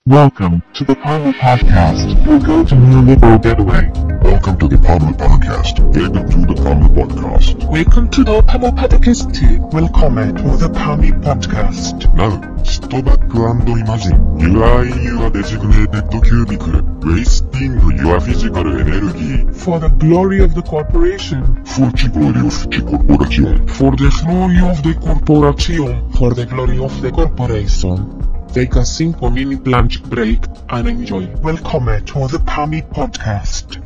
Welcome to the PAMU podcast. We'll go to neoliberal getaway. Welcome to the PAMU podcast. Welcome to the PAMU podcast. Welcome to the PAMU podcast. Welcome to the PAMU podcast. Now, stop back and imagine you are in your designated cubicle, wasting your physical energy. For the glory of the corporation. For the glory of the corporation. For the glory of the corporation. For the glory of the corporation. Take a simple mini lunch break and enjoy. Welcome to the PAMI podcast.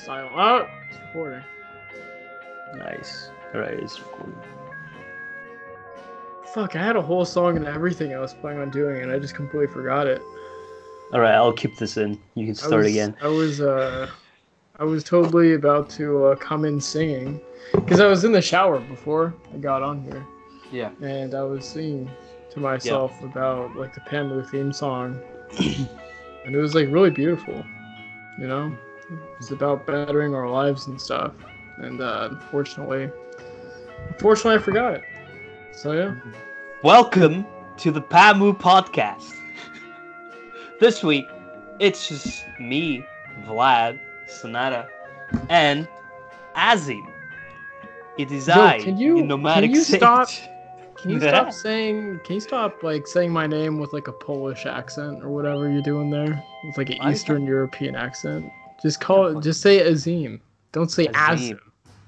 Silent. Oh, it's recording. Nice. Alright, it's recording. Fuck, I had a whole song and everything I was planning on doing, and I just completely forgot it. Alright, I'll keep this in. You can start again. I was totally about to come in singing, because I was in the shower before I got on here. Yeah. And I was singing to myself about like the PAMU theme song, and it was like really beautiful, you know? It's about bettering our lives and stuff, and unfortunately I forgot it. So yeah. Welcome to the PAMU podcast. This week, it's just me, Vlad, Sonata, and Azim. It is I, in nomadic sage. Can you stop saying? Can you stop like saying my name with like a Polish accent or whatever you're doing there? With like an Eastern European accent. Just call it. Just say Azim. Don't say Azim.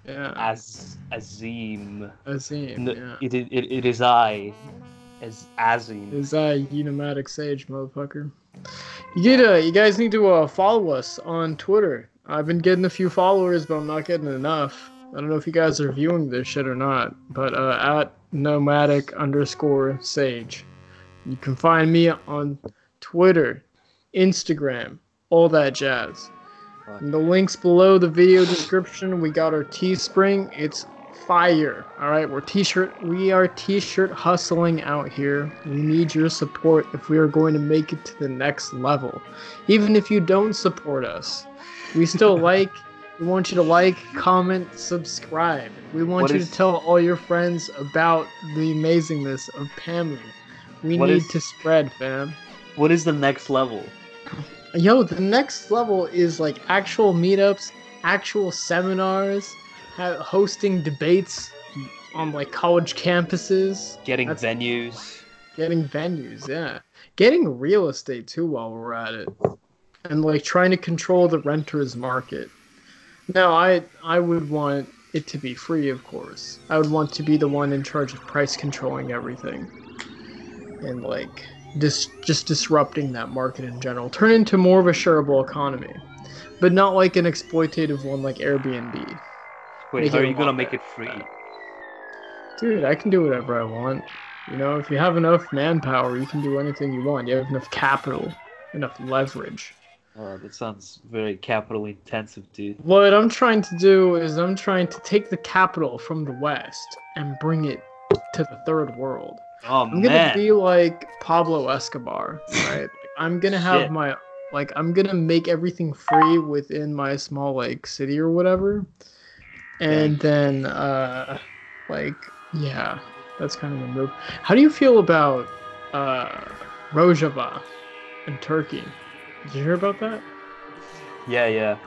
Yeah. Azim. Azim. No, yeah. It is I, as Azim. It is I, you nomadic sage, motherfucker. You guys need to follow us on Twitter. I've been getting a few followers, but I'm not getting enough. I don't know if you guys are viewing this shit or not, but at nomadic_sage. You can find me on Twitter, Instagram, all that jazz. In the links below the video description, we got our Teespring. It's fire. Alright, we are t-shirt hustling out here. We need your support if we are going to make it to the next level. Even if you don't support us, we still we want you to like, comment, subscribe. We want you to tell all your friends about the amazingness of PAMU. We need to spread, fam. What is the next level? Yo, the next level is like actual meetups, actual seminars, hosting debates on like college campuses. Getting venues, yeah. Getting real estate too while we're at it. And like trying to control the renter's market. Now, I would want it to be free, of course. I would want to be the one in charge of price controlling everything. And like just disrupting that market in general. Turn into more of a shareable economy. But not like an exploitative one like Airbnb. Wait, how are you gonna make it free? Dude, I can do whatever I want. You know, if you have enough manpower, you can do anything you want. You have enough capital, enough leverage. That sounds very capital intensive, dude. What I'm trying to do is I'm trying to take the capital from the West and bring it to the third world. Oh, I'm gonna be like Pablo Escobar, right? I'm gonna have I'm gonna make everything free within my small like city or whatever. And then yeah, that's kind of the move. How do you feel about Rojava in Turkey? Did you hear about that? Yeah.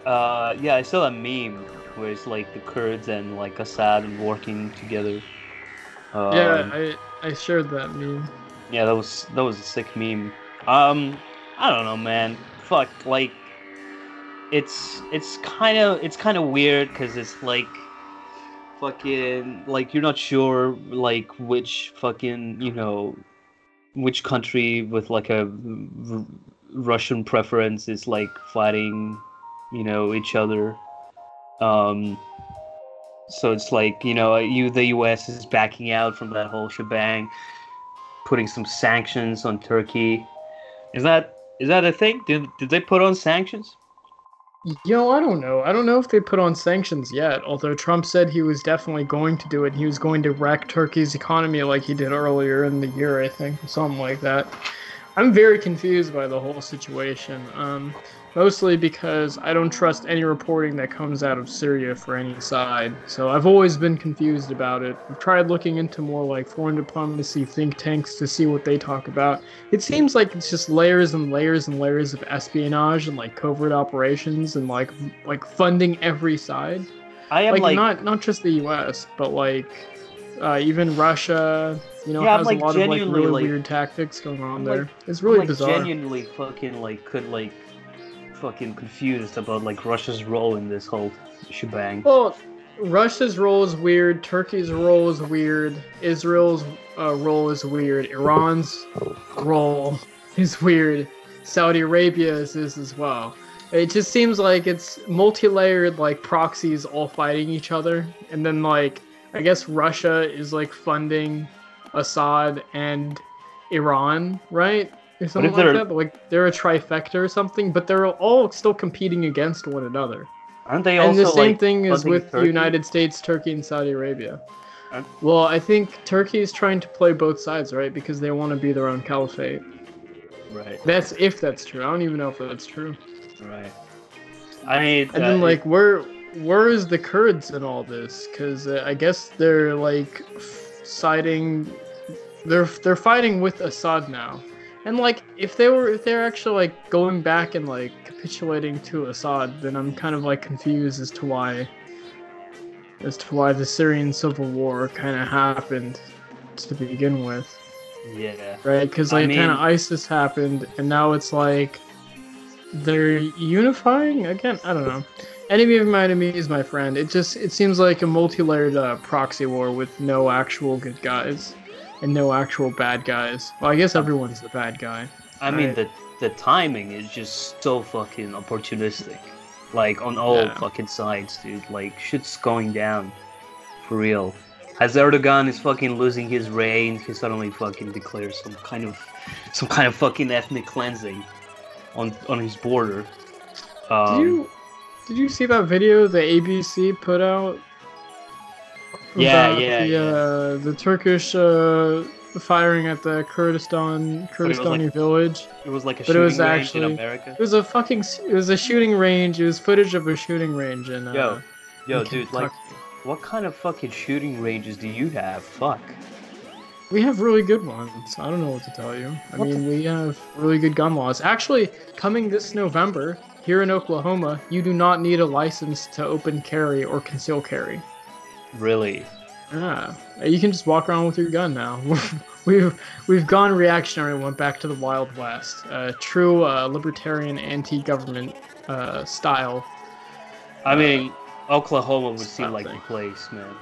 Yeah, I saw a meme where it's like the Kurds and like Assad working together. Yeah, I shared that meme. Yeah, that was a sick meme. I don't know, man. Fuck, like, it's kind of weird because it's like fucking, like, you're not sure, like, which fucking, you know, which country with like a Russian preference is like fighting, each other. So it's like, the US is backing out from that whole shebang, putting some sanctions on Turkey. Is that a thing? Did they put on sanctions? I don't know. I don't know if they put on sanctions yet, although Trump said he was definitely going to do it. He was going to wreck Turkey's economy like he did earlier in the year, I think, something like that. I'm very confused by the whole situation, mostly because I don't trust any reporting that comes out of Syria for any side. So I've always been confused about it. I've tried looking into more like foreign diplomacy think tanks to see what they talk about. It seems like it's just layers and layers and layers of espionage and like covert operations and like funding every side. I am like not just the US, but like even Russia. Has a lot of like really weird tactics going on there. It's really bizarre. Genuinely fucking fucking confused about like Russia's role in this whole shebang. Well, Russia's role is weird. Turkey's role is weird. Israel's role is weird. Iran's role is weird. Saudi Arabia's is as well. It just seems like it's multi-layered like proxies all fighting each other, and then like I guess Russia is like funding Assad and Iran, right? Or something like that. Like they're a trifecta or something, but they're all still competing against one another. Aren't they also? And the same thing is funding with the United States, Turkey, and Saudi Arabia. Well, I think Turkey is trying to play both sides, right? Because they want to be their own caliphate. Right. That's if that's true. I don't even know if that's true. Right. I mean, and then like where is the Kurds in all this? Because I guess they're like siding. They're fighting with Assad now. And like if they're actually like going back and like capitulating to Assad, then I'm kind of like confused as to why the Syrian civil war kind of happened to begin with. Yeah. Right? Because like kind of ISIS happened, and now it's like they're unifying again. I don't know. Enemy of my enemy is my friend. It seems like a multi-layered proxy war with no actual good guys. And no actual bad guys. Well, I guess everyone's the bad guy. I mean, the timing is just so fucking opportunistic. Like, on all fucking sides, dude. Like, shit's going down. For real. As Erdogan is fucking losing his reign, he suddenly fucking declares some kind of fucking ethnic cleansing on his border. Did you see that video the ABC put out? The Turkish firing at the Kurdistani village. It was like a shooting range in America. It was a shooting range. It was footage of a shooting range in Yo, in dude, Kentucky. like, what kind of fucking shooting ranges do you have? Fuck. We have really good ones. I don't know what to tell you. We have really good gun laws. Actually, coming this November, here in Oklahoma, you do not need a license to open carry or conceal carry. Really? Yeah, you can just walk around with your gun now. We've gone reactionary and went back to the Wild West, true libertarian anti-government style. I mean, Oklahoma would seem like the place, man.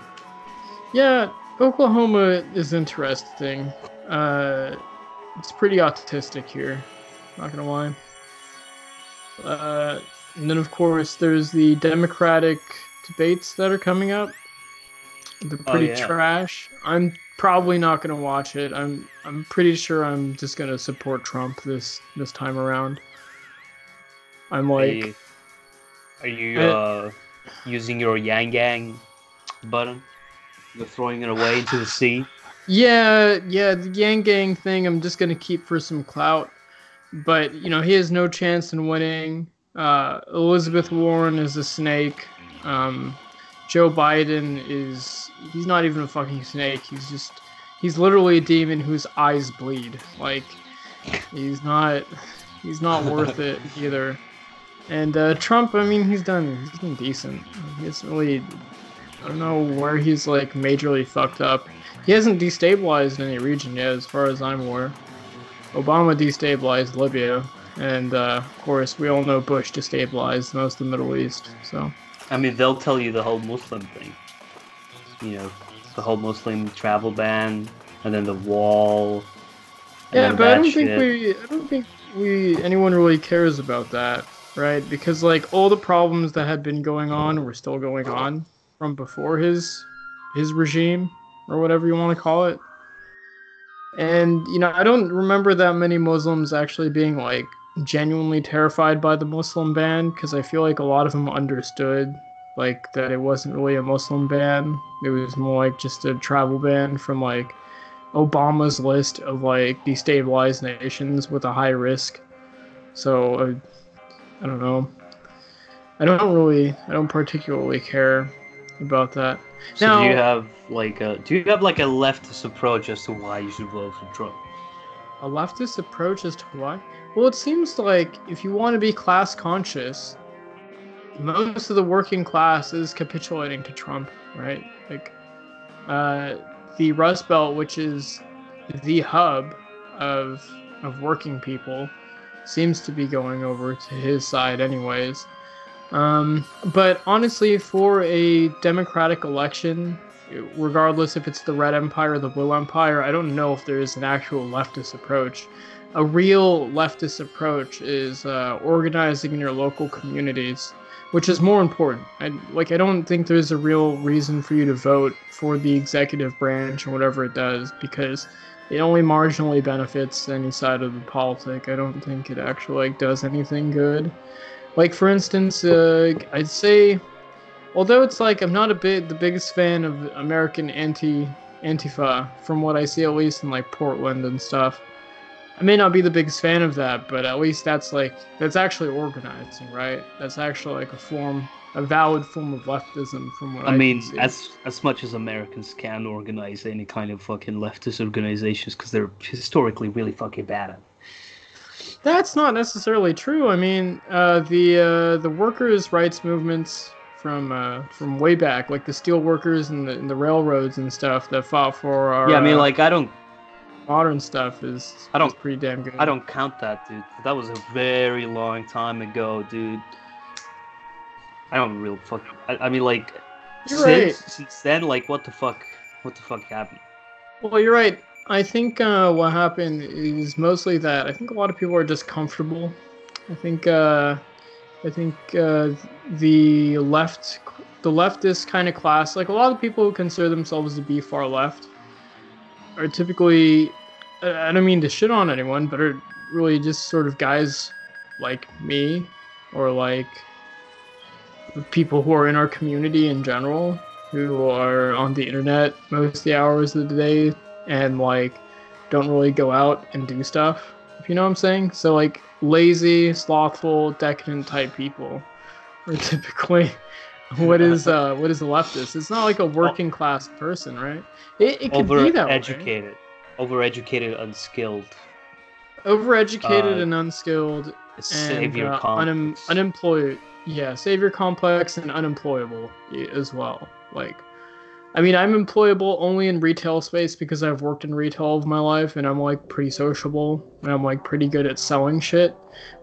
Yeah, Oklahoma is interesting. It's pretty autistic here, not gonna lie. And then of course there's the Democratic debates that are coming up. They're pretty trash. I'm probably not gonna watch it. I'm pretty sure I'm just gonna support Trump this time around. I'm like, are you using your Yang Gang button? You're throwing it away into the sea? Yeah, the Yang Gang thing I'm just gonna keep for some clout. But he has no chance in winning. Elizabeth Warren is a snake. Joe Biden he's not even a fucking snake. He's literally a demon whose eyes bleed. Like, he's not worth it either. And Trump, he's done decent. He hasn't really, I don't know where he's like majorly fucked up. He hasn't destabilized any region yet, as far as I'm aware. Obama destabilized Libya, and of course we all know Bush destabilized most of the Middle East. So. They'll tell you the whole Muslim thing. The whole Muslim travel ban, and then the wall, Yeah, then but I that don't think anyone really cares about that, right? Because like all the problems that had been going on were still going on from before his regime or whatever you want to call it. And you know, I don't remember that many Muslims actually being like genuinely terrified by the Muslim ban, because I feel like a lot of them understood like that it wasn't really a Muslim ban. It was more like just a travel ban from like Obama's list of like destabilized nations with a high risk. So I don't know. I don't particularly care about that. So Now, do you have like a leftist approach as to why you should vote for Trump? a leftist approach as to why? Well, it seems like if you want to be class conscious, most of the working class is capitulating to Trump, right? Like, the Rust Belt, which is the hub of working people, seems to be going over to his side, anyways. But honestly, for a democratic election, regardless if it's the Red Empire or the Blue Empire, I don't know if there is an actual leftist approach. A real leftist approach is organizing in your local communities, which is more important. I don't think there's a real reason for you to vote for the executive branch or whatever it does, because it only marginally benefits any side of the politic. I don't think it actually does anything good. Like, for instance, I'd say, although it's like I'm not the biggest fan of American Antifa, from what I see at least in like Portland and stuff. I may not be the biggest fan of that, but at least that's actually organizing, right? That's actually like a valid form of leftism from what I mean, can see. as much as Americans can organize any kind of fucking leftist organizations, because they're historically really fucking bad at it. That's not necessarily true. I mean, the workers' rights movements from way back, like the steel workers and the railroads and stuff that fought for our I mean, like, modern stuff is pretty damn good. I don't count that, dude. That was a very long time ago, dude. I don't really I mean, like, since then, like, what the fuck happened? Well, you're right. I think what happened is mostly that I think a lot of people are just comfortable. I think the leftist kind of class, like a lot of people who consider themselves to be far left, are typically, I don't mean to shit on anyone, but are really just sort of guys like me, or like people who are in our community in general, who are on the internet most of the hours of the day and like don't really go out and do stuff, if you know what I'm saying. So like lazy, slothful, decadent type people are typically what is a leftist. It's not like a working class person, right? It could be that way. Overeducated, unskilled. Overeducated and unskilled, savior and complex. unemployed. Yeah, savior complex and unemployable as well. Like, I mean, I'm employable only in retail space because I've worked in retail all of my life, and I'm like pretty sociable, and I'm like pretty good at selling shit.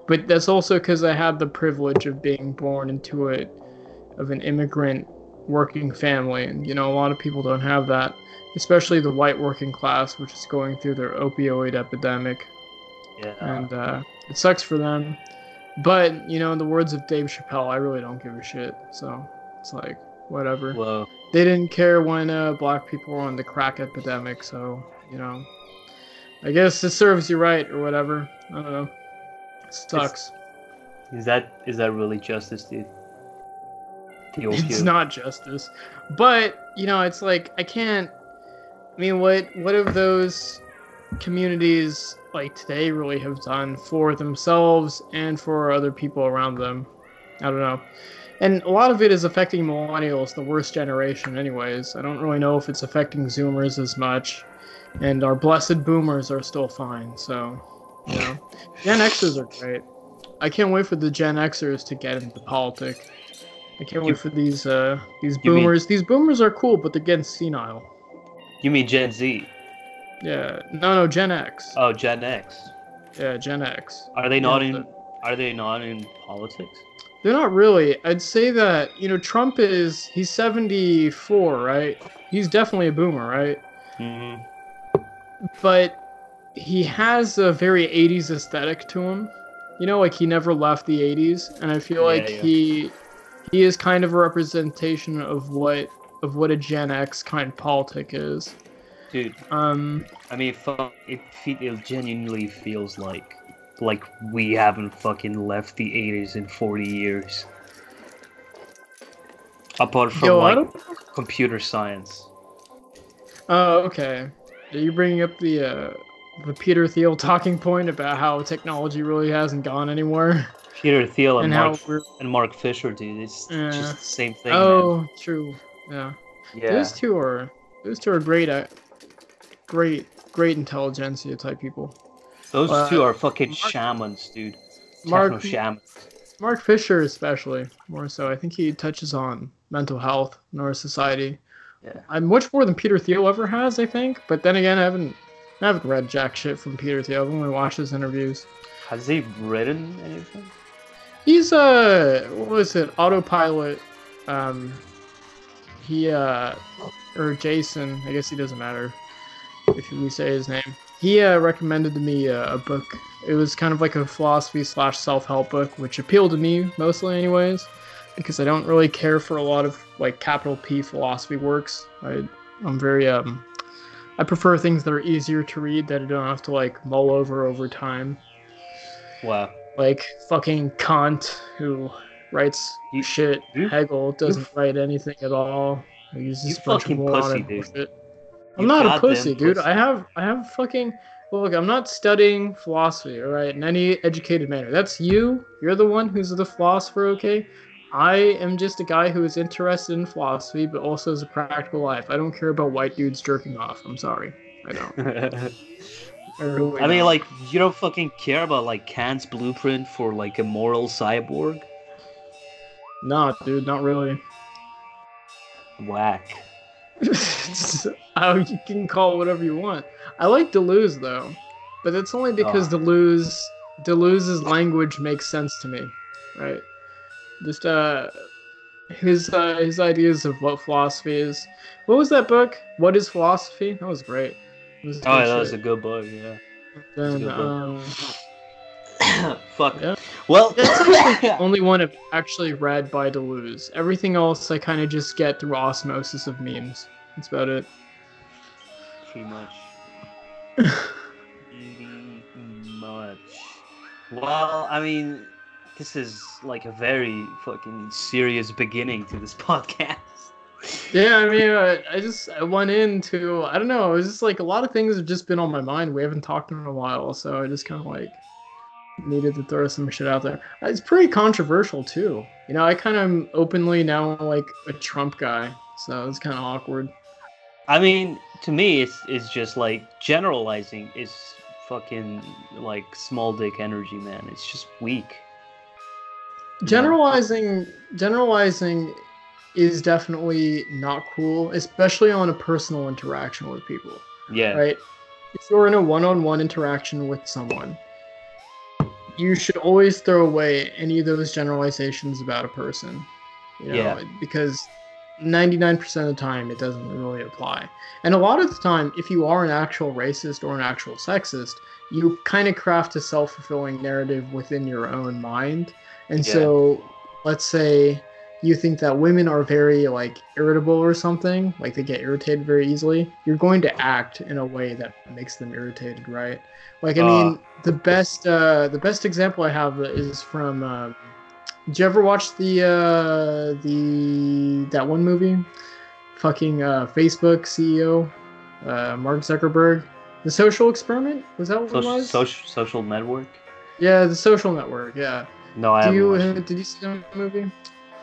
But that's also because I had the privilege of being born into an immigrant working family, and you know, a lot of people don't have that, especially the white working class, which is going through their opioid epidemic. Yeah. And it sucks for them. But, you know, in the words of Dave Chappelle, I really don't give a shit. So it's like, whatever. Whoa. They didn't care when black people were on the crack epidemic, so, you know, I guess it serves you right or whatever. I don't know. It sucks. Is that really justice, dude? It's not justice. But, you know, it's like, I mean, what have those communities like today really have done for themselves and for other people around them? I don't know. And a lot of it is affecting millennials, the worst generation anyways. I don't really know if it's affecting Zoomers as much. And our blessed boomers are still fine, so, you know. Gen Xers are great. I can't wait for the Gen Xers to get into politics. I can't wait for these boomers. These boomers are cool, but they're getting senile. You mean Gen Z? Yeah. No, Gen X. Oh, Gen X. Yeah, Gen X. Are they not in politics? They're not really. I'd say that, you know, Trump he's 74, right? He's definitely a boomer, right? Mm-hmm. But he has a very 80s aesthetic to him. You know, like he never left the 80s, and I feel like he is kind of a representation of what a Gen X kind of politic is. Dude, I mean, it genuinely feels like we haven't fucking left the 80s in 40 years. Apart from computer science. Oh, okay. Are you bringing up the Peter Thiel talking point about how technology really hasn't gone anywhere? Peter Thiel and Mark Fisher, dude. It's just the same thing. Oh, man. True. Yeah. Those two are great intelligentsia type people. Those two are fucking shamans, dude. Techno shamans. Mark Fisher especially, more so. I think he touches on mental health in our society. Yeah. I'm much more than Peter Thiel ever has, I think. But then again, I haven't read jack shit from Peter Thiel. I've only watched his interviews. Has he written anything? He's what was it? Autopilot. Or Jason. I guess he doesn't matter if we say his name. He recommended to me a book. It was kind of like a philosophy / self-help book, which appealed to me mostly, anyways, because I don't really care for a lot of like capital P philosophy works. I'm very I prefer things that are easier to read that I don't have to like mull over time. Wow. Like fucking Kant, who writes shit. Hegel doesn't write anything at all. He uses a bunch of moronic bullshit. I'm not a pussy, dude. I have fucking... Look, I'm not studying philosophy, alright, in any educated manner. That's you. You're the one who's the philosopher, okay? I am just a guy who is interested in philosophy, but also has a practical life. I don't care about white dudes jerking off. I'm sorry. I don't. I mean, like, you don't fucking care about, like, Kant's blueprint for, like, a moral cyborg? Nah, dude, not really. Whack. You can call it whatever you want. I like Deleuze though, but that's only because Deleuze's language makes sense to me, right? Just his ideas of what philosophy is. What was that book? What is Philosophy? That was great. That was a good book. Yeah. Then fuck. Yeah. Well, that's the only one I've actually read by Deleuze. Everything else I kind of just get through osmosis of memes. That's about it. Pretty much. Well, I mean, this is like a very fucking serious beginning to this podcast. Yeah, I mean, I went into, I don't know, it was just like a lot of things have just been on my mind. We haven't talked in a while, so I just kind of like needed to throw some shit out there. It's pretty controversial too. You know, I kind of am openly now like a Trump guy, so it's kind of awkward. I mean, to me, it's just like generalizing is fucking like small dick energy, man. It's just weak. Generalizing is definitely not cool, especially on a personal interaction with people. Yeah. Right? If you're in a one-on-one interaction with someone, you should always throw away any of those generalizations about a person. You know, because 99% of the time it doesn't really apply. And a lot of the time, if you are an actual racist or an actual sexist, you kind of craft a self-fulfilling narrative within your own mind. And so, let's say you think that women are very like irritable or something, like they get irritated very easily, you're going to act in a way that makes them irritated, right? Like, I mean, the best example I have is from did you ever watch that one movie? Fucking Facebook CEO, Mark Zuckerberg. The Social Experiment? Was that what it was? Social Network? Yeah, The Social Network, yeah. No, I haven't. Did you see that movie?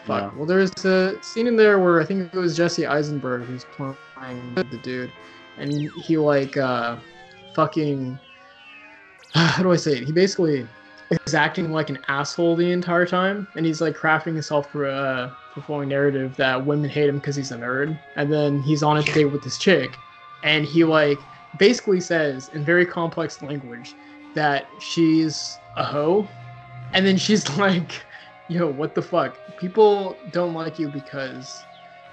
Fuck. No. Well, there's a scene in there where I think it was Jesse Eisenberg who's playing the dude. And he like, fucking... How do I say it? He basically is acting like an asshole the entire time, and he's like crafting a self-fulfilling narrative that women hate him because he's a nerd. And then he's on a date with this chick, and he like basically says in very complex language that she's a hoe, and then she's like, yo, what the fuck? People don't like you because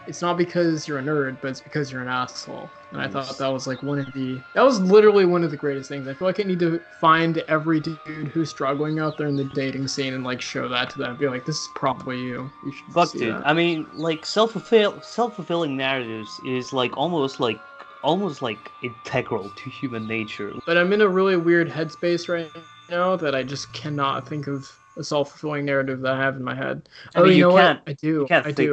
it's not because you're a nerd, but it's because you're an asshole. And I thought that was like that was literally one of the greatest things. I feel like I need to find every dude who's struggling out there in the dating scene and like show that to them. Be like, this is probably you. You should Fuck, see dude. that. I mean, like self-fulfilling narratives is like almost like integral to human nature. But I'm in a really weird headspace right now that I just cannot think of a self-fulfilling narrative that I have in my head. I mean, you know can't, what? I do.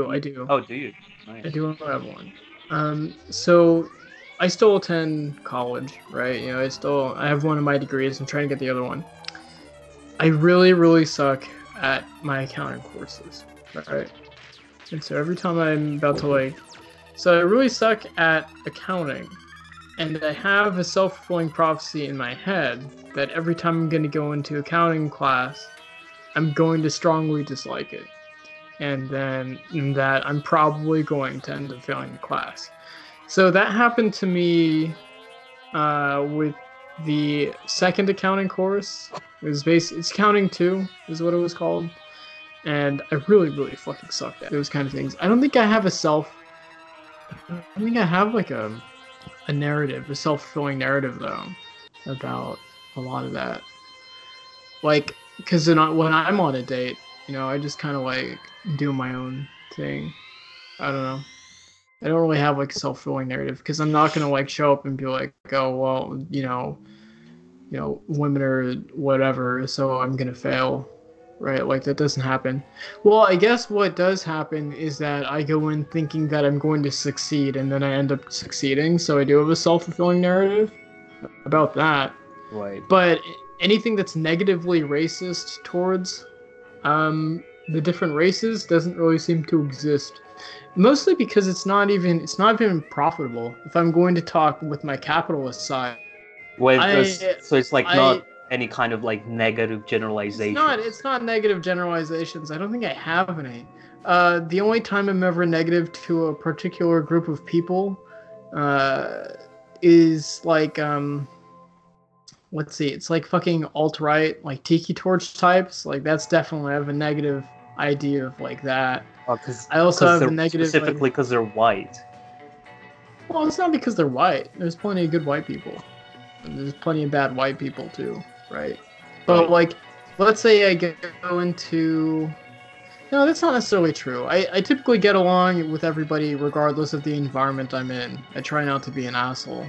I do. Oh, do you? Nice. I do have one. So I still attend college, right? You know, I have one of my degrees. I'm trying to get the other one. I really, really suck at my accounting courses, right? And so every time I'm about to so I really suck at accounting, and I have a self-fulfilling prophecy in my head that every time I'm going to go into accounting class, I'm going to strongly dislike it. And then that I'm probably going to end up failing the class. So that happened to me with the second accounting course. It's accounting 2 is what it was called. And I really, really fucking sucked at those kind of things. I don't think I have like a narrative, a self-fulfilling narrative though, about a lot of that. Like, because when I'm on a date, you know, I just kind of like do my own thing. I don't know. I don't really have like a self-fulfilling narrative because I'm not gonna like show up and be like, oh well, you know, women are whatever, so I'm gonna fail, right? Like that doesn't happen. Well, I guess what does happen is that I go in thinking that I'm going to succeed, and then I end up succeeding. So I do have a self-fulfilling narrative about that. Right. But anything that's negatively racist towards the different races doesn't really seem to exist. Mostly because it's not even profitable. If I'm going to talk with my capitalist side, so it's like not any kind of like negative generalization. It's not negative generalizations. I don't think I have any. The only time I'm ever negative to a particular group of people is like let's see, it's like fucking alt-right, like tiki torch types. Like that's definitely, I have a negative idea of like that. I also have a negative specifically because they're white. Well, it's not because they're white. There's plenty of good white people. And there's plenty of bad white people too, right? But like, let's say I go into... No, that's not necessarily true. I typically get along with everybody regardless of the environment I'm in. I try not to be an asshole,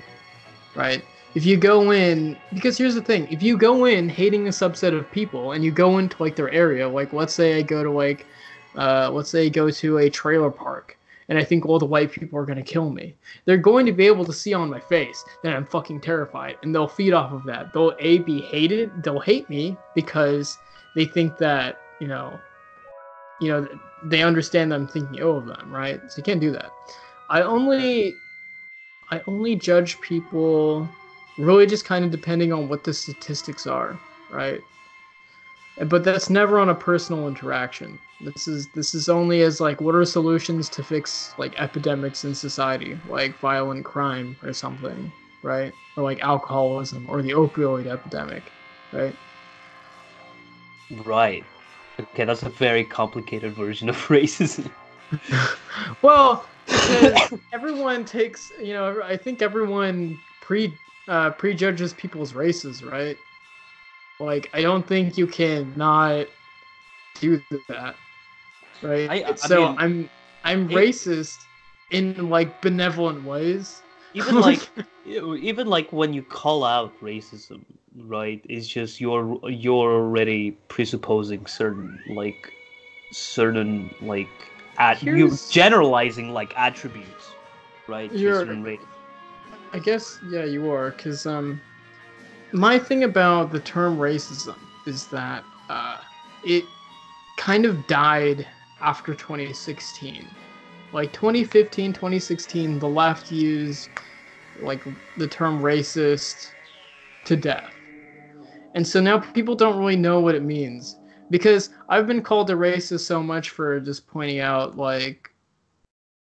right? If you go in... Because here's the thing. If you go in hating a subset of people and you go into like their area, like let's say I go to like... let's say I go to a trailer park and I think all the white people are going to kill me. They're going to be able to see on my face that I'm fucking terrified, and they'll feed off of that. They'll be hated. They'll hate me because they think that, you know, they understand that I'm thinking ill of them, right? So you can't do that. I only judge people really just kind of depending on what the statistics are, right? But that's never on a personal interaction. This is only as like, what are solutions to fix like epidemics in society, like violent crime or something, right? Or like alcoholism or the opioid epidemic, right? Right. Okay, that's a very complicated version of racism. Well, because everyone takes, you know, I think everyone prejudges people's races, right? Like, I don't think you can not do that, right? I mean, I'm racist in like benevolent ways. Even like when you call out racism, right? It's just you're already presupposing certain you're generalizing like attributes, right? I guess you are, because my thing about the term racism is that it kind of died after 2016. Like 2015, 2016, the left used like the term racist to death. And so now people don't really know what it means. Because I've been called a racist so much for just pointing out like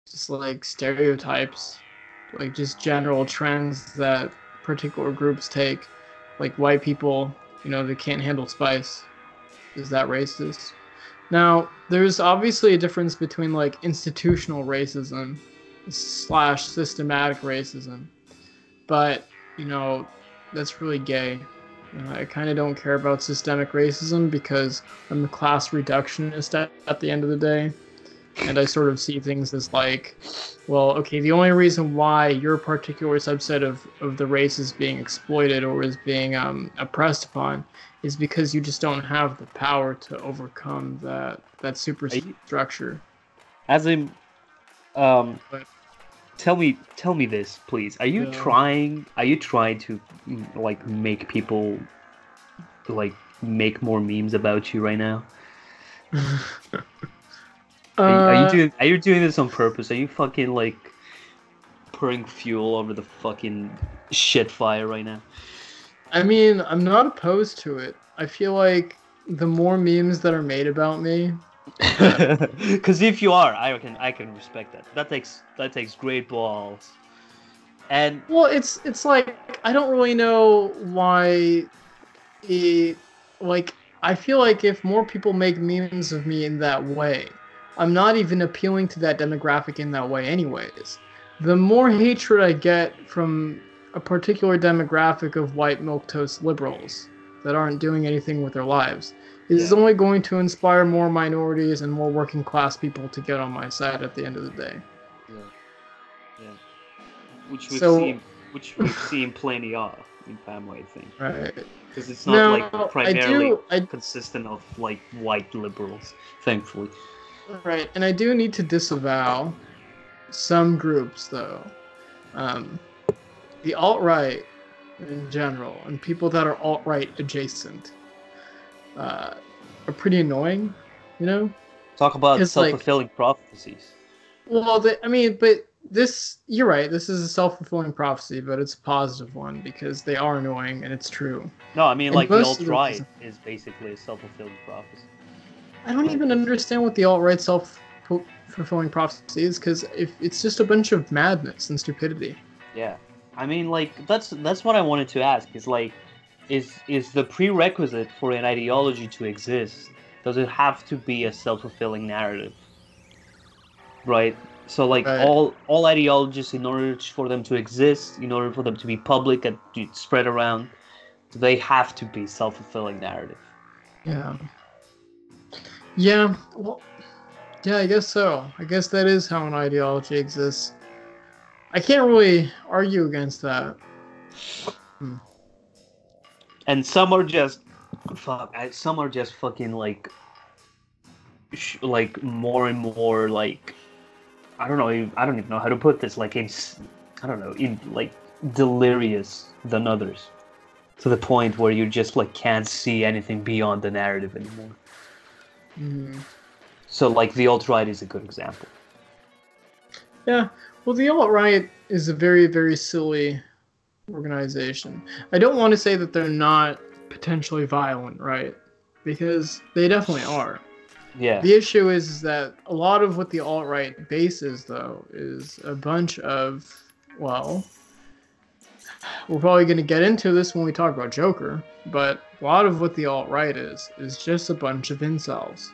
stereotypes, like just general trends that particular groups take. Like white people, you know, they can't handle spice. Is that racist? Now, there's obviously a difference between like institutional racism / systematic racism, but you know, that's really gay. I kind of don't care about systemic racism because I'm a class reductionist at the end of the day. And I sort of see things as like, well, okay, the only reason why your particular subset of the race is being exploited or is being oppressed upon is because you just don't have the power to overcome that superstructure. As in, tell me this, please. Are you trying to like make people like make more memes about you right now? Are you doing this on purpose? Are you fucking like pouring fuel over the fucking shit fire right now? I mean, I'm not opposed to it. I feel like the more memes that are made about me, because if you are, I can respect that. That takes great balls. And well, it's like I don't really know why. Like I feel like if more people make memes of me in that way, I'm not even appealing to that demographic in that way anyways. The more hatred I get from a particular demographic of white milquetoast liberals that aren't doing anything with their lives is only going to inspire more minorities and more working class people to get on my side at the end of the day. Yeah. Which we've seen plenty of in PAMU, I think. Right. Because it's not like primarily consistent of like white liberals, thankfully. Right, and I do need to disavow some groups, though. The alt-right, in general, and people that are alt-right adjacent, are pretty annoying, you know? Talk about self-fulfilling prophecies. Well, but this, you're right, this is a self-fulfilling prophecy, but it's a positive one, because they are annoying, and it's true. No, I mean, and like, the alt-right is basically a self-fulfilling prophecy. I don't even understand what the alt-right self-fulfilling prophecy is, because it's just a bunch of madness and stupidity. Yeah, I mean, like that's what I wanted to ask. Is like, is the prerequisite for an ideology to exist? Does it have to be a self-fulfilling narrative? Right. So like all ideologies, in order for them to exist, in order for them to be public and to spread around, they have to be self-fulfilling narrative. Yeah. Yeah, well, yeah, I guess so. I guess that is how an ideology exists. I can't really argue against that. And some are just fucking like more and more like, I don't even know how to put this, like like delirious than others, to the point where you just like can't see anything beyond the narrative anymore. Mm-hmm. So, like, the alt-right is a good example. Yeah, well, the alt-right is a very, very silly organization. I don't want to say that they're not potentially violent, right? Because they definitely are. Yeah. The issue is that a lot of what the alt-right bases, though, is a bunch of, well, we're probably going to get into this when we talk about Joker, but a lot of what the alt-right is just a bunch of incels.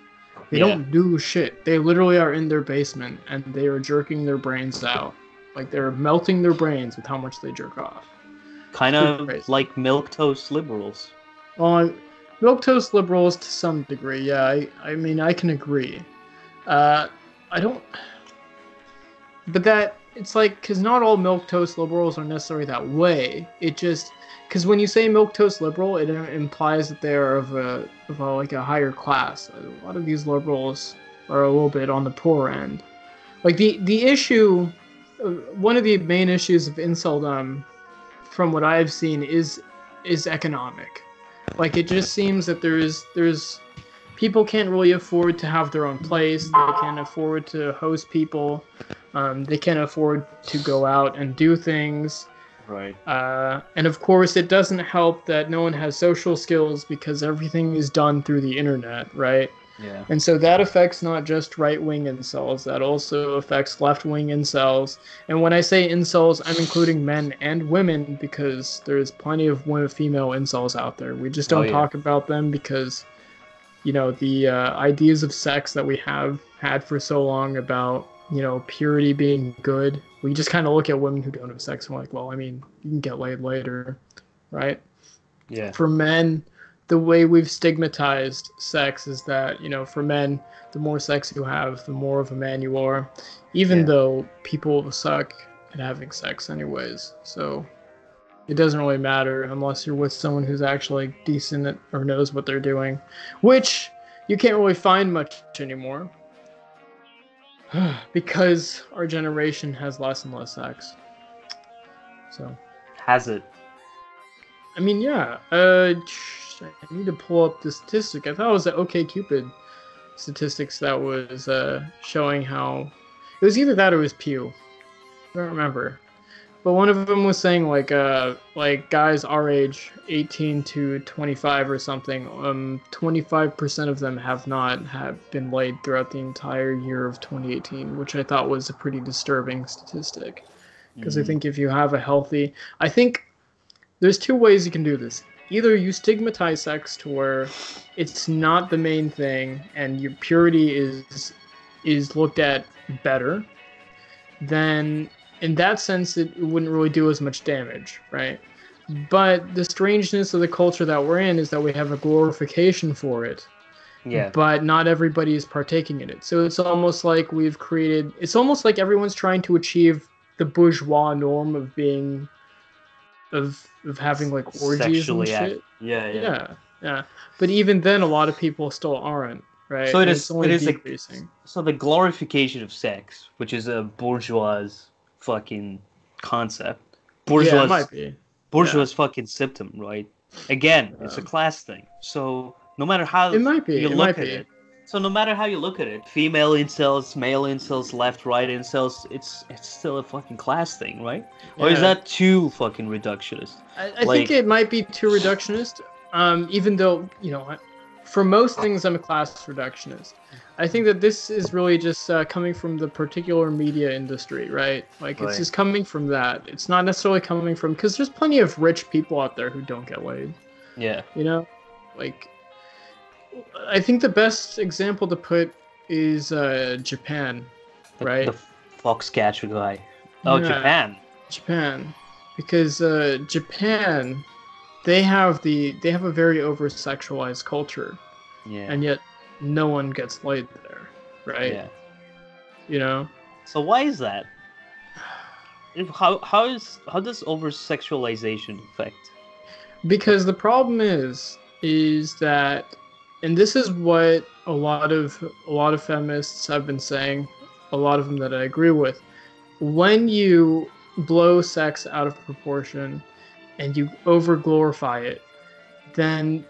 They don't do shit. They literally are in their basement, and they are jerking their brains out. Like, they're melting their brains with how much they jerk off. Kind of like milquetoast liberals. Well, milquetoast liberals to some degree, yeah. I mean, I can agree. I don't... But that... It's like, because not all milquetoast liberals are necessarily that way. It just... Because when you say milquetoast liberal, it implies that they are of a higher class. A lot of these liberals are a little bit on the poor end. Like, the issue... One of the main issues of inceldom, from what I've seen, is economic. Like, it just seems that there's people can't really afford to have their own place. They can't afford to host people. They can't afford to go out and do things. Right. And of course, it doesn't help that no one has social skills because everything is done through the internet, right? Yeah. And so that affects not just right-wing incels, that also affects left-wing incels. And when I say incels, I'm including men and women because there's plenty of female incels out there. We just don't talk about them because you know, the ideas of sex that we have had for so long about, you know, purity being good. We just kind of look at women who don't have sex and we're like, well, I mean, you can get laid later, right? Yeah. For men, the way we've stigmatized sex is that, you know, for men, the more sex you have, the more of a man you are, even though people suck at having sex anyways. So it doesn't really matter unless you're with someone who's actually decent at, or knows what they're doing, which you can't really find much anymore because our generation has less and less sex. So Has it? I mean, yeah. I need to pull up the statistic. I thought it was the OkCupid statistics that was showing how it was either that or it was Pew. I don't remember. But one of them was saying like guys our age, 18 to 25 or something, 25% of them have been laid throughout the entire year of 2018, which I thought was a pretty disturbing statistic. Because I think if you have a healthy, I think there's two ways you can do this. Either you stigmatize sex to where it's not the main thing and your purity is looked at better, then in that sense, it wouldn't really do as much damage, right? But the strangeness of the culture that we're in is that we have a glorification for it. Yeah. But not everybody is partaking in it. So it's almost like it's almost like everyone's trying to achieve the bourgeois norm of being, of having like orgies Sexually and shit. Yeah. But even then, a lot of people still aren't, right? So it's only decreasing. So the glorification of sex, which is a bourgeois fucking concept. Bourgeois, it might be. Bourgeois fucking symptom, right? Again, it's a class thing. So no matter how It might be. you It look might at be. it, so no matter how you look at it, female incels, male incels, left, right incels, it's still a fucking class thing, right? Or is Yeah. that too fucking reductionist? I think it might be too reductionist. Even though, you know, for most things, I'm a class reductionist. I think that this is really just coming from the particular media industry, right? Like, it's just coming from that. It's not necessarily coming from, because there's plenty of rich people out there who don't get laid. Yeah. You know? Like, I think the best example to put is Japan, right? The Foxcatcher guy. Oh, Yeah. Japan. Because Japan, they have a very over-sexualized culture. Yeah. And yet no one gets laid there, right? Yeah. You know? So why is that? How does over-sexualization affect? Because the problem is that, and this is what a lot of feminists have been saying, a lot of them that I agree with, when you blow sex out of proportion and you over-glorify it, then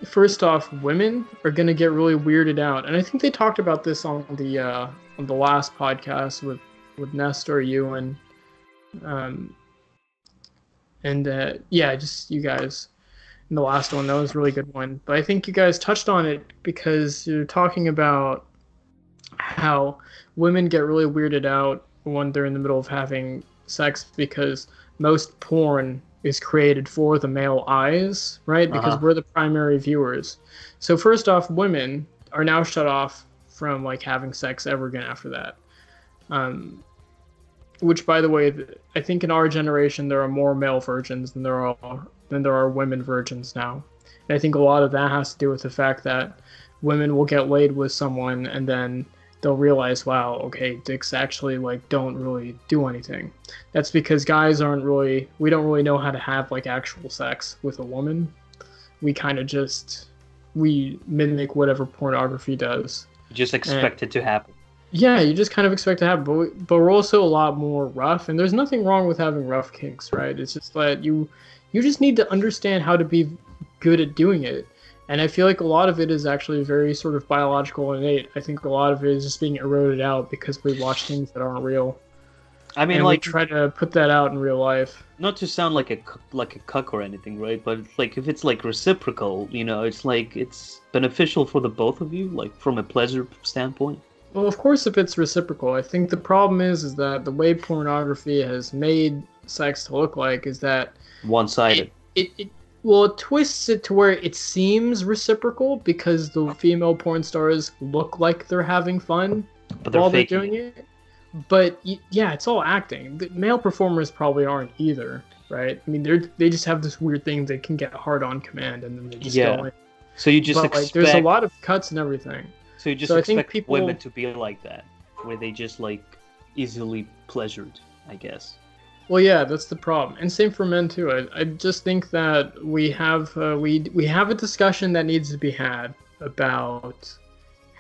first off, women are going to get really weirded out. And I think they talked about this on the last podcast with Nestor, you, and just you guys in the last one. That was a really good one. But I think you guys touched on it because you're talking about how women get really weirded out when they're in the middle of having sex because most porn is created for the male eyes, right? Because we're the primary viewers. So first off, women are now shut off from like having sex ever again after that. Which, by the way, I think in our generation there are more male virgins than there are women virgins now. And I think a lot of that has to do with the fact that women will get laid with someone and then they'll realize, wow, okay, dicks actually like don't really do anything. That's because guys we don't really know how to have like actual sex with a woman. We kind of we mimic whatever pornography does. You just expect it to happen. Yeah, you just kind of expect to have, but we're also a lot more rough, and there's nothing wrong with having rough kinks, right? It's just that you just need to understand how to be good at doing it. And I feel like a lot of it is actually very sort of biological and innate. I think a lot of it is just being eroded out because we watch things that aren't real. I mean, and like, we try to put that out in real life. Not to sound like a cuck or anything, right? But like, if it's like reciprocal, you know, it's like it's beneficial for the both of you, like from a pleasure standpoint. Well, of course, if it's reciprocal. I think the problem is that the way pornography has made sex to look like is that one-sided. Well, it twists it to where it seems reciprocal because the female porn stars look like they're having fun But they're while they're faking doing it. it. But yeah, it's all acting. The male performers probably aren't either, right? I mean, they just have this weird thing they can get hard on command, and then they just go in. So you just but expect. like, there's a lot of cuts and everything. So you just So I think expect people- women to be like that, where they just like easily pleasured, I guess. Well, yeah, that's the problem, and same for men too. I just think that we have we have a discussion that needs to be had about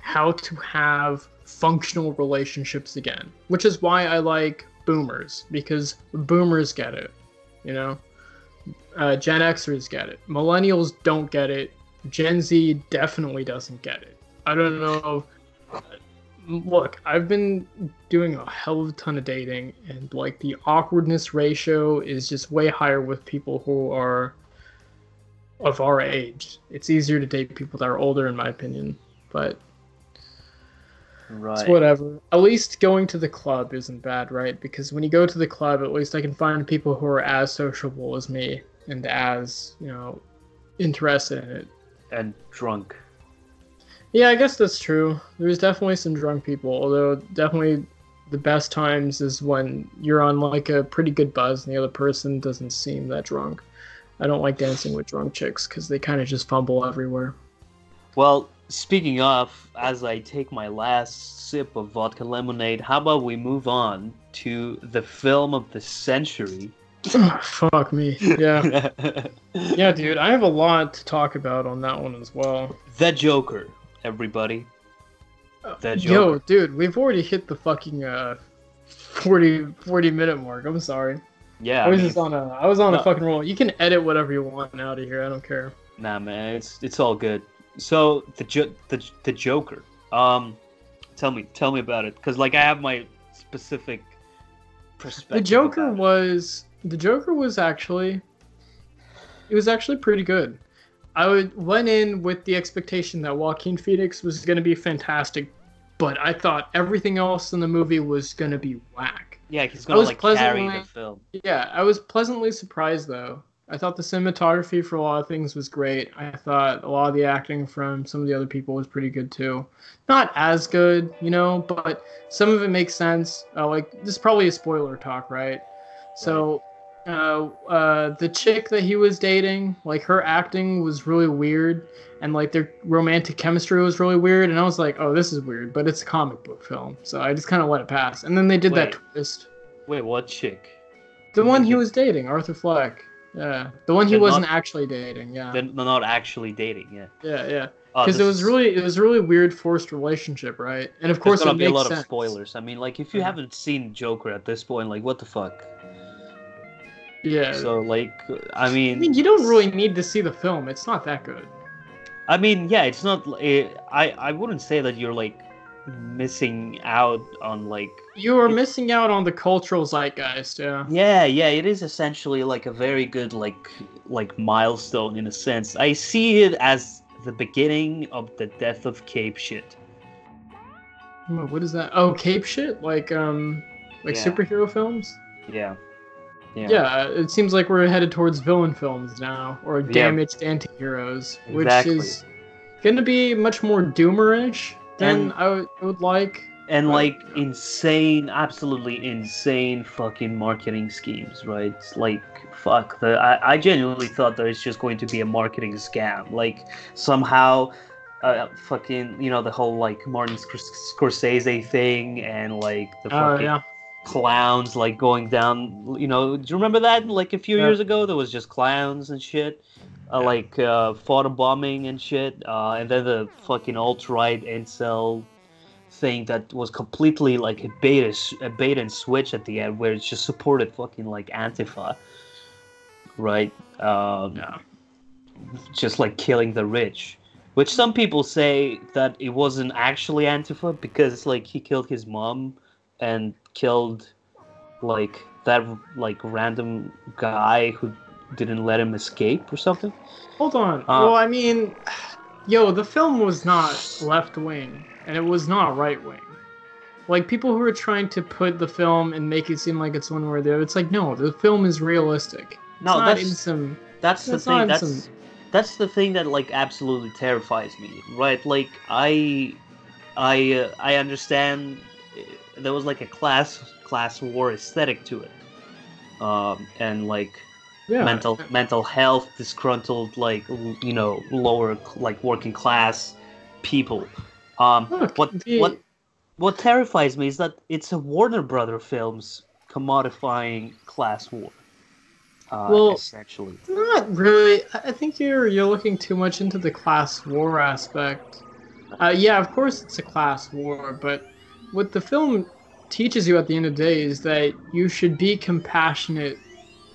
how to have functional relationships again, which is why I like boomers, because boomers get it, you know. Gen Xers get it. Millennials don't get it. Gen Z definitely doesn't get it. I don't know. Look, I've been doing a hell of a ton of dating, and like the awkwardness ratio is just way higher with people who are of our age. It's easier to date people that are older, in my opinion, but Right. it's whatever. At least going to the club isn't bad, right? Because when you go to the club, at least I can find people who are as sociable as me and as, you know, interested in it. And drunk. Yeah, I guess that's true. There's definitely some drunk people, although definitely the best times is when you're on like a pretty good buzz and the other person doesn't seem that drunk. I don't like dancing with drunk chicks because they kind of just fumble everywhere. Well, speaking of, as I take my last sip of vodka lemonade, how about we move on to the film of the century? Fuck me. Yeah. Yeah, dude, I have a lot to talk about on that one as well. The Joker, everybody. The Joker. Yo, dude, we've already hit the fucking 40 minute mark. I'm sorry. Yeah, I was on a fucking roll. You can edit whatever you want out of here. I don't care. Nah, man, it's all good. So the Joker. Tell me about it, because like I have my specific perspective. The Joker was actually pretty good. I went in with the expectation that Joaquin Phoenix was going to be fantastic, but I thought everything else in the movie was going to be whack. Yeah, he's gonna like carry the film. Yeah, I was pleasantly surprised though. I thought the cinematography for a lot of things was great. I thought a lot of the acting from some of the other people was pretty good too. Not as good, you know, but some of it makes sense. Like, this is probably a spoiler talk, right? So, the chick that he was dating, like, her acting was really weird, and like their romantic chemistry was really weird, and I was like, oh, this is weird, but it's a comic book film, so I just kind of let it pass. And then they did that twist. Wait, what chick? The one he was dating, Arthur Fleck. Yeah, the one he wasn't actually dating. Yeah, they're not actually dating. Yeah. Yeah. Because it was really weird forced relationship, right? And of course, there's gonna be a lot sense. of spoilers. I mean, like, if you haven't seen Joker at this point, like, what the fuck? Yeah. So, like, I mean, you don't really need to see the film. It's not that good. I mean, yeah, it's not. I wouldn't say that you're like missing out on like. You are missing out on the cultural zeitgeist. Yeah. Yeah, it is essentially like a very good like milestone in a sense. I see it as the beginning of the death of Cape shit. What is that? Oh, Cape shit? Like superhero films? Yeah. Yeah, it seems like we're headed towards villain films now, or damaged anti-heroes, which is going to be much more doomerish than I would like. And like insane, absolutely insane fucking marketing schemes, right? Like, fuck. I genuinely thought that it's just going to be a marketing scam. Like, somehow, fucking, you know, the whole like Martin Scorsese thing and like the fucking clowns like going down. You know, do you remember that? Like a few years ago, there was just clowns and shit. Like photobombing and shit. And then the fucking alt-right incel thing that was completely like a bait and switch at the end, where it just supported fucking like Antifa, right? Just like killing the rich, which some people say that it wasn't actually Antifa because like he killed his mom and killed like that like random guy who didn't let him escape or something. Hold on. Well, I mean, the film was not left wing. And it was not right wing. Like, people who are trying to put the film and make it seem like it's one way or the other, it's like, no, the film is realistic. It's not in some that's the thing. That's the thing that like absolutely terrifies me, right? Like I understand there was like a class war aesthetic to it, and like mental health, disgruntled, like lower like working class people. Look, what terrifies me is that it's a Warner Brother films commodifying class war. Essentially, not really. I think you're looking too much into the class war aspect. Yeah, of course it's a class war, but what the film teaches you at the end of the day is that you should be compassionate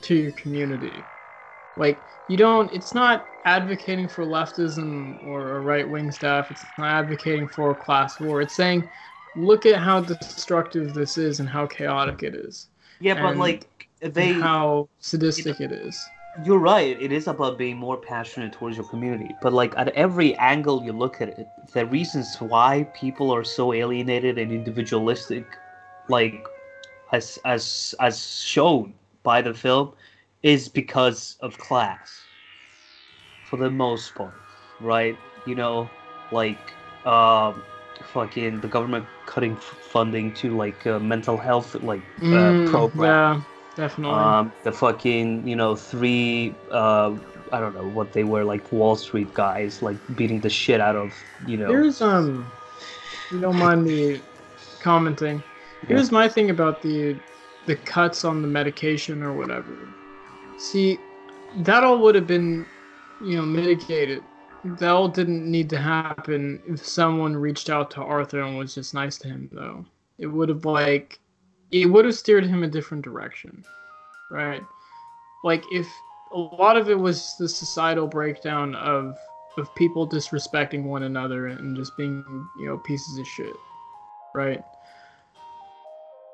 to your community. Like, it's not advocating for leftism or right-wing stuff. It's not advocating for a class war. It's saying, look at how destructive this is and how chaotic it is. Yeah, but like how sadistic it is. You're right. It is about being more passionate towards your community. But like at every angle you look at it, the reasons why people are so alienated and individualistic, like as shown by the film, is because of class. For the most part, right? Like fucking the government cutting funding to like mental health program. Yeah. Definitely. The fucking, three, I don't know what they were, like Wall Street guys, like beating the shit out of, Here's, you don't mind me commenting. Here's my thing about the cuts on the medication or whatever. See, that all would have been, mitigated. That all didn't need to happen if someone reached out to Arthur and was just nice to him, though. It would have steered him a different direction, right? Like, if a lot of it was the societal breakdown of people disrespecting one another and just being, pieces of shit, right?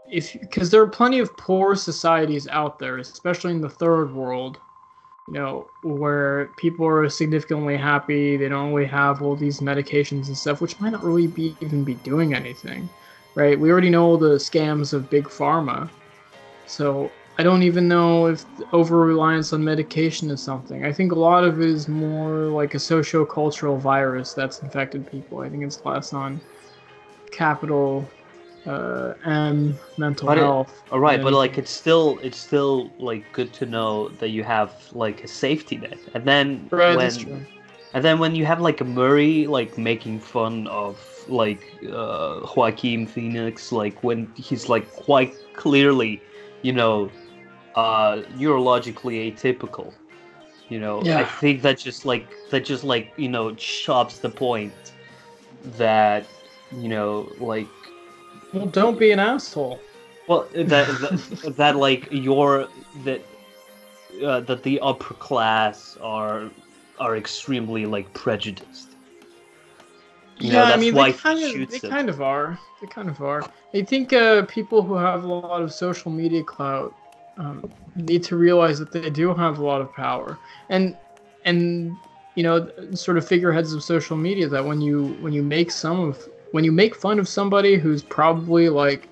Because there are plenty of poor societies out there, especially in the third world, where people are significantly happy, they don't really have all these medications and stuff, which might not really even be doing anything. Right, we already know the scams of big pharma, so I don't even know if over-reliance on medication is something. I think a lot of it is more like a socio-cultural virus that's infected people. I think it's less on capital M mental health. All right, but like it's still like good to know that you have like a safety net, and then that's true. And then when you have like a Murray like making fun of like Joaquin Phoenix, like when he's like quite clearly, neurologically atypical, I think that just like chops the point that like. Well, don't be an asshole. Well, that like that the upper class are extremely like prejudiced. I mean, they kind of are. I think people who have a lot of social media clout need to realize that they do have a lot of power, and sort of figureheads of social media, that when you make fun of somebody who's probably like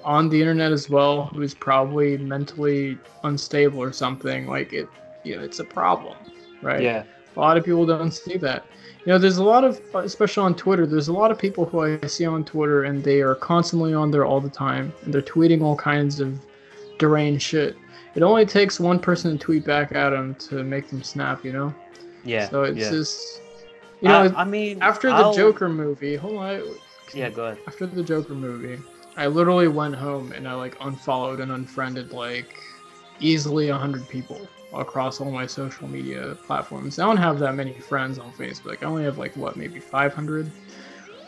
on the internet as well, who's probably mentally unstable or something, like it's a problem, right? Yeah. A lot of people don't see that. There's a lot of, especially on Twitter, there's a lot of people who I see on Twitter and they are constantly on there all the time and they're tweeting all kinds of deranged shit. It only takes one person to tweet back at them to make them snap, Yeah. So it's just, I mean, after the Joker movie, hold on. Yeah, go ahead. After the Joker movie, I literally went home and I like unfollowed and unfriended like easily 100 people across all my social media platforms. I don't have that many friends on Facebook. I only have like maybe 500.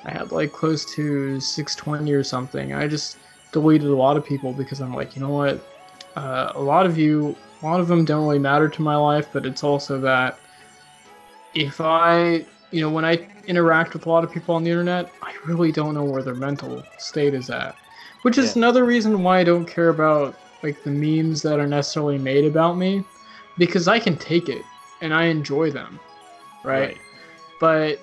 I had like close to 620 or something. I just deleted a lot of people because I'm like, you know what? A lot of them don't really matter to my life, but it's also that if I, when I interact with a lot of people on the internet, I really don't know where their mental state is at. Which is another reason why I don't care about like the memes that are necessarily made about me, because I can take it and I enjoy them, right? But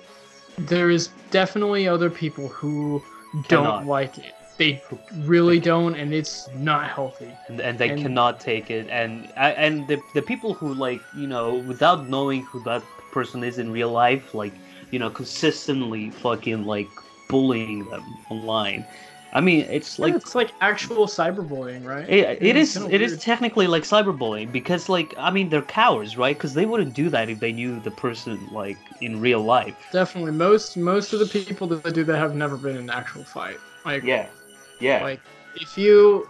there is definitely other people who don't like it. They really don't, and it's not healthy. And they cannot take it. And the people who, like, you know, without knowing who that person is in real life, like, you know, consistently fucking, like, bullying them online. I mean, it's like actual cyberbullying, right? It is technically like cyberbullying because, like, I mean, they're cowards, right? Because they wouldn't do that if they knew the person, like, in real life. Definitely, most of the people that do that have never been in an actual fight. Like, yeah. Like, if you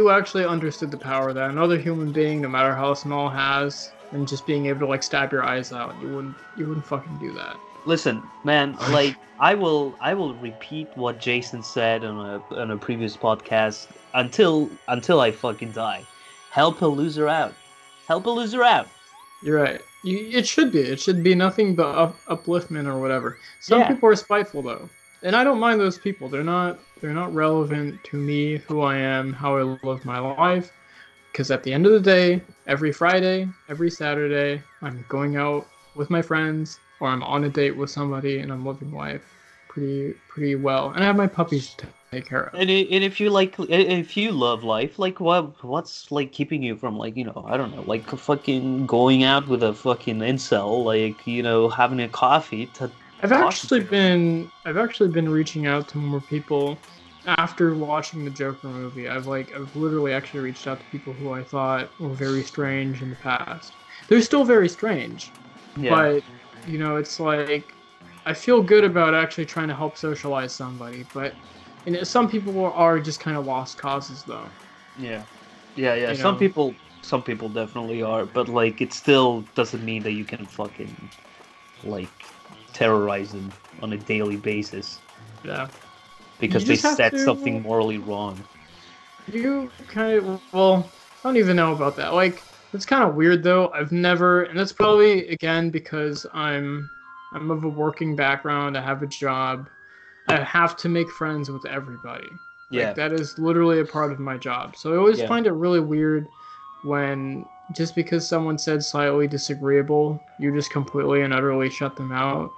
actually understood the power that another human being, no matter how small, has, and just being able to, like, stab your eyes out, you wouldn't fucking do that. Listen, man, like, I will repeat what Jason said on a previous podcast until I fucking die. Help a loser out. Help a loser out. You're right. It should be nothing but upliftment or whatever. Some people are spiteful though, and I don't mind those people. They're not relevant to me, who I am, how I live my life. Because at the end of the day, every Friday, every Saturday, I'm going out with my friends, or I'm on a date with somebody, and I'm living life pretty well. And I have my puppies to take care of. And if you love life, like, what's, like, keeping you from, like, you know, I don't know, like, fucking going out with a fucking incel, like, you know, having a coffee to... I've actually been reaching out to more people after watching the Joker movie. I've literally actually reached out to people who I thought were very strange in the past. They're still very strange, but, you know, it's like, I feel good about actually trying to help socialize somebody, but some people are just kind of lost causes, though. Yeah. Some people definitely are, but, like, it still doesn't mean that you can fucking, like, terrorize them on a daily basis. Yeah. Because they said something morally wrong. You kind of, well, I don't even know about that. Like, it's kind of weird, though. I've never, and that's probably, again, because I'm of a working background, I have a job, I have to make friends with everybody. Like, that is literally a part of my job. So I always find it really weird when, just because someone said slightly disagreeable, you just completely and utterly shut them out.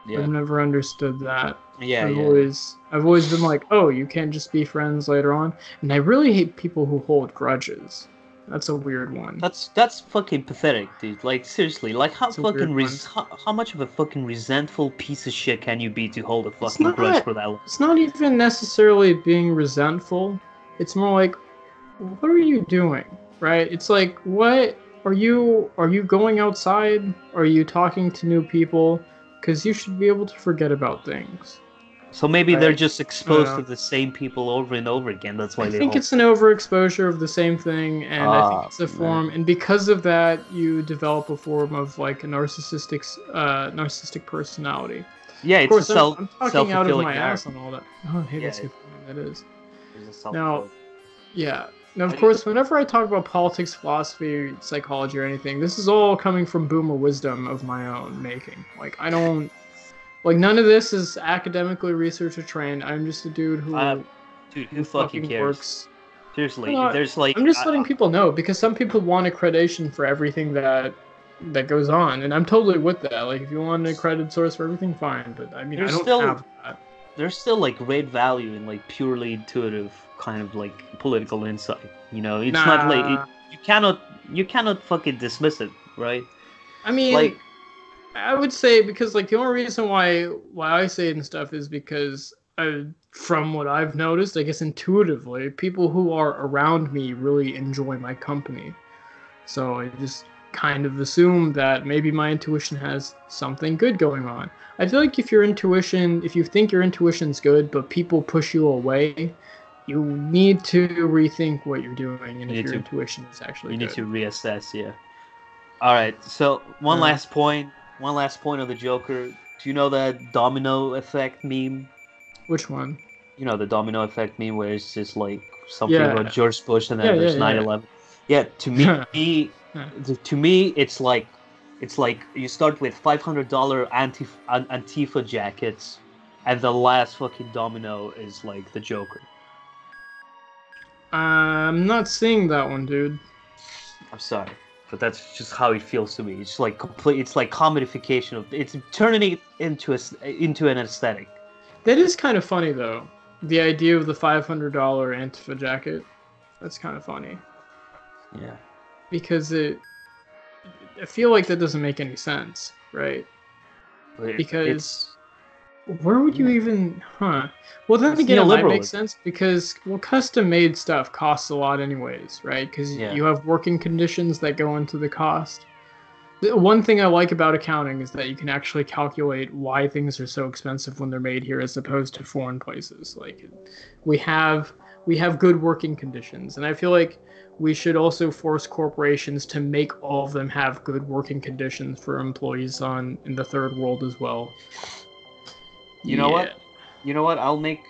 Yeah. I've never understood that. I've always been like, oh, you can't just be friends later on. And I really hate people who hold grudges. That's a weird one. That's fucking pathetic, dude. Like, seriously, like, how much of a fucking resentful piece of shit can you be to hold a fucking grudge for that long? It's not even necessarily being resentful. It's more like, what are you doing? Right? It's like, what are you going outside? Are you talking to new people? Because you should be able to forget about things. So maybe they're just exposed to the same people over and over again. That's why I think it's an overexposure of the same thing, and I think it's a form. And because of that, you develop a form of, like, a narcissistic personality. Yeah, of course, I'm talking out of my ass on all that. Oh, hey, that's good. That is. Now, of course, whenever I talk about politics, philosophy, psychology, or anything, this is all coming from boomer wisdom of my own making. Like, I don't... Like, none of this is academically research or trained. I'm just a dude who... who fucking cares? Works. Seriously, there's, like... I'm just letting people know, because some people want accreditation for everything that goes on, and I'm totally with that. Like, if you want an accredited source for everything, fine, but, I mean, I don't have that. There's still, like, great value in, like, purely intuitive kind of, like, political insight. You know, it's not like... You cannot fucking dismiss it, right? I mean... Like, I would say, because, like, the only reason why I say it and stuff is because, from what I've noticed, I guess intuitively, people who are around me really enjoy my company. So I just kind of assume that maybe my intuition has something good going on. I feel like if you think your intuition's good, but people push you away, you need to rethink what you're doing, and if your intuition is actually good. You need to reassess, yeah. Alright, so one last point of the Joker. Do you know that domino effect meme? Which one? You know, the domino effect meme where it's just like something about George Bush and then there's 9/11. Yeah, to me, it's like you start with $500 Antifa jackets, and the last fucking domino is like the Joker. I'm not seeing that one, dude. I'm sorry. But that's just how it feels to me. It's like it's like commodification of. It's turning it into an aesthetic. That is kind of funny, though. the idea of the $500 Antifa jacket, that's kind of funny. Yeah. Because I feel like that doesn't make any sense, right? Because where would you even, Well, then again, it might make sense because, well, custom-made stuff costs a lot anyways, right? Because you have working conditions that go into the cost. The one thing I like about accounting is that you can actually calculate why things are so expensive when they're made here as opposed to foreign places. Like, we have good working conditions, and I feel like we should also force corporations to make all of them have good working conditions for employees in the third world as well. You know what? I'll make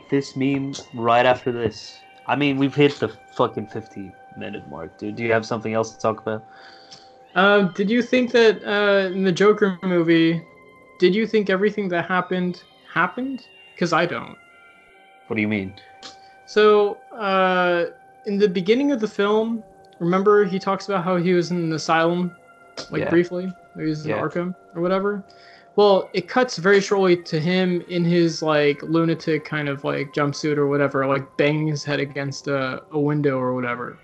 this meme right after this. I mean, we've hit the fucking 50-minute mark, dude. Do you have something else to talk about? Did you think that in the Joker movie, did you think everything that happened? Because I don't. What do you mean? So, in the beginning of the film, remember he talks about how he was in an asylum, briefly? He was in Arkham or whatever? Well, it cuts very shortly to him in his, lunatic kind of, jumpsuit or whatever, banging his head against a window or whatever.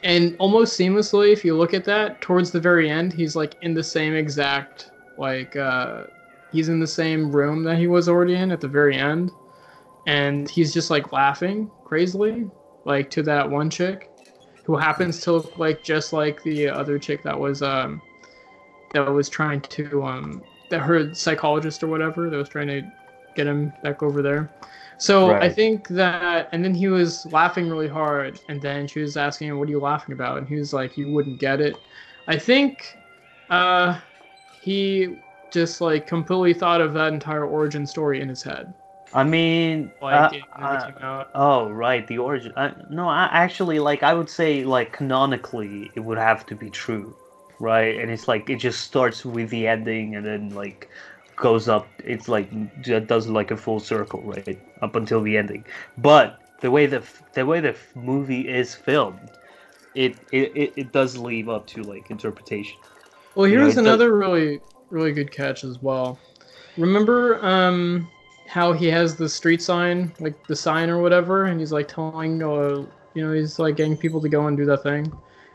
And almost seamlessly, if you look at that, towards the very end, he's, in the same exact, he's in the same room that he was already in at the very end. And he's just, laughing crazily, to that one chick, who happens to look, just like the other chick that was trying to, that her psychologist or whatever that was trying to get him back over there. So I think that, and then he was laughing really hard, and then she was asking him, what are you laughing about? And he was like, you wouldn't get it. I think he just completely thought of that entire origin story in his head. I mean, it never came out. Oh, right, the origin. I would say, canonically, it would have to be true. Right, and it's it just starts with the ending and then goes up. It's does a full circle, right, up until the ending. But the way the movie is filmed, it does leave up to interpretation. Well, here's another really good catch as well. Remember how he has the street sign, the sign or whatever, and he's telling he's getting people to go and do that thing.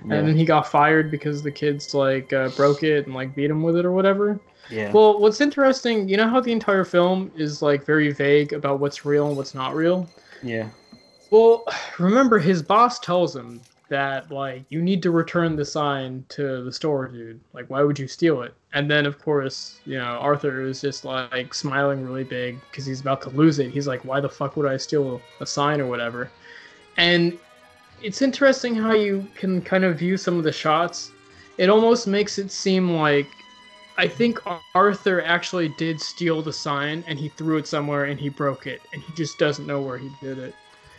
Yeah. And then he got fired because the kids broke it and beat him with it or whatever. Yeah. Well, what's interesting, you know how the entire film is very vague about what's real and what's not real? Yeah. Well, remember his boss tells him that you need to return the sign to the store, dude. Why would you steal it? And then of course, Arthur is just smiling really big because he's about to lose it. He's like, why the fuck would I steal a sign or whatever? And it's interesting how you can kind of view some of the shots. It almost makes it seem like I think Arthur actually did steal the sign and he threw it somewhere and he broke it and he just doesn't know where he did it.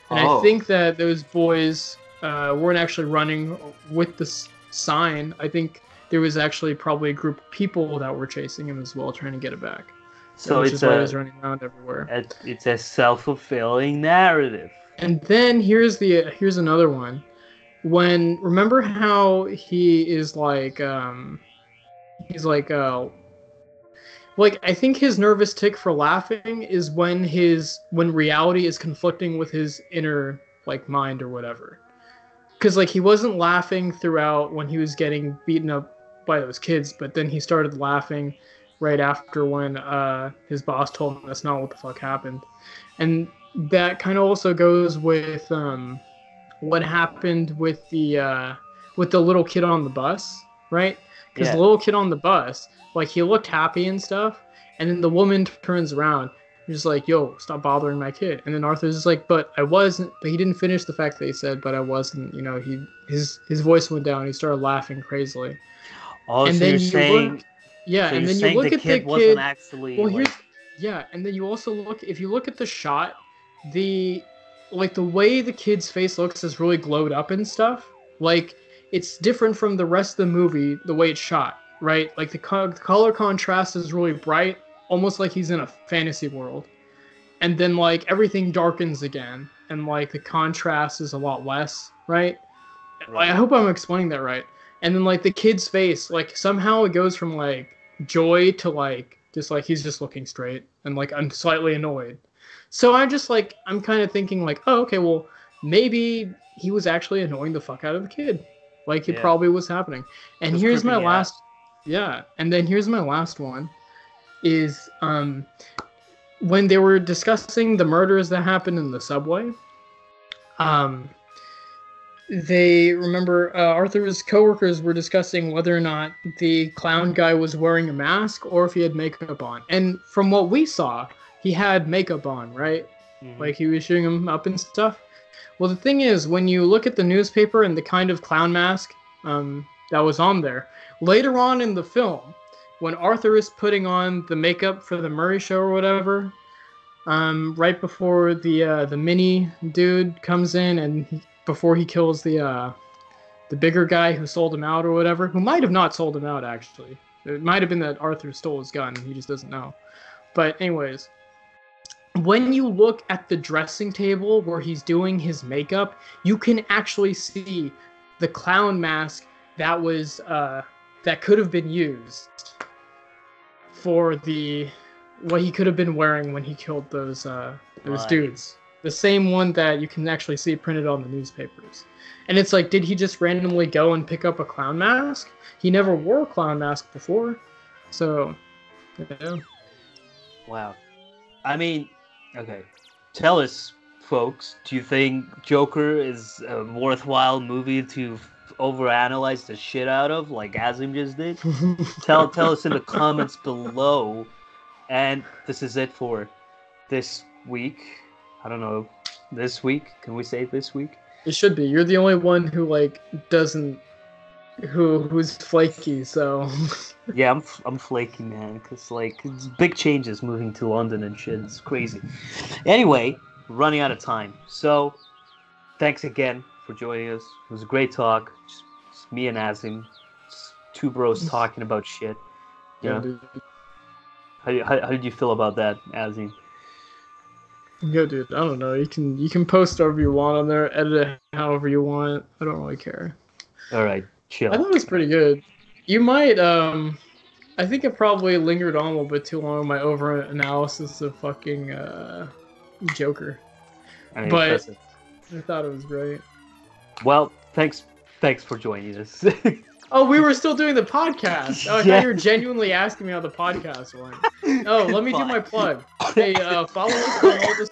And I think that those boys weren't actually running with the sign. I think there was actually probably a group of people that were chasing him as well, trying to get it back. So which is why he was running around everywhere. It's a self-fulfilling narrative. And then here's another one. Remember how he is I think his nervous tick for laughing is when reality is conflicting with his inner mind or whatever. Because he wasn't laughing throughout when he was getting beaten up by those kids, but then he started laughing right after when his boss told him that's not what the fuck happened. And that kind of also goes with what happened with the little kid on the bus, right? Because the little kid on the bus, he looked happy and stuff, and then the woman turns around and just yo, stop bothering my kid. And then Arthur's just but I wasn't. But he didn't finish the fact that he said, but I wasn't. His voice went down. He started laughing crazily. Oh, and so then you're saying... and then you look at the kid. Wasn't actually, and then you also if you look at the shot, the way the kid's face looks is really glowed up and stuff. It's different from the rest of the movie, the way it's shot, right? The color contrast is really bright, almost like he's in a fantasy world. And then everything darkens again, and the contrast is a lot less, right? I hope I'm explaining that right. And then the kid's face, somehow it goes from joy to Just like he's just looking straight, and like I'm slightly annoyed. So I'm kind of thinking like, oh, okay, well, maybe he was actually annoying the fuck out of the kid. Like it probably was happening. And here's my last, and then here's my last one, is when they were discussing the murders that happened in the subway, they remember Arthur's coworkers were discussing whether or not the clown guy was wearing a mask or if he had makeup on. And from what we saw, he had makeup on, right? Mm-hmm. Like he was shooting him up and stuff. Well, the thing is, when you look at the newspaper and the kind of clown mask that was on there, later on in the film, when Arthur is putting on the makeup for the Murray show or whatever, right before the mini dude comes in and before he kills the bigger guy who sold him out or whatever, who might have not sold him out, actually. It might have been that Arthur stole his gun, he just doesn't know. But anyways, when you look at the dressing table where he's doing his makeup, you can actually see the clown mask that was that could have been used for what he could have been wearing when he killed those dudes. The same one that you can actually see printed on the newspapers. And it's like, did he just randomly go and pick up a clown mask? He never wore a clown mask before. So, yeah. Wow. I mean, okay. Tell us, folks, do you think Joker is a worthwhile movie to overanalyze the shit out of, like Azim just did? Tell us in the comments below. And this is it for this week. I don't know. This week? Can we say this week? It should be. You're the only one who who's flaky, so. Yeah, I'm flaky, man, because like it's big changes moving to London and shit. It's crazy. Anyway, we're running out of time. So, thanks again for joining us. It was a great talk. Just me and Azim, just two bros talking about shit. Yeah. How did you feel about that, Azim? Yeah, dude. I don't know. You can post whatever you want on there, edit it however you want. I don't really care. All right, chill. I thought it was pretty good. You might. I think it probably lingered on a little bit too long with my over analysis of fucking Joker. But I thought it was great. Well, thanks for joining us. Oh, we were still doing the podcast. Oh, I thought you were genuinely asking me how the podcast went. Oh, let me do my plug. Hey, follow us on all the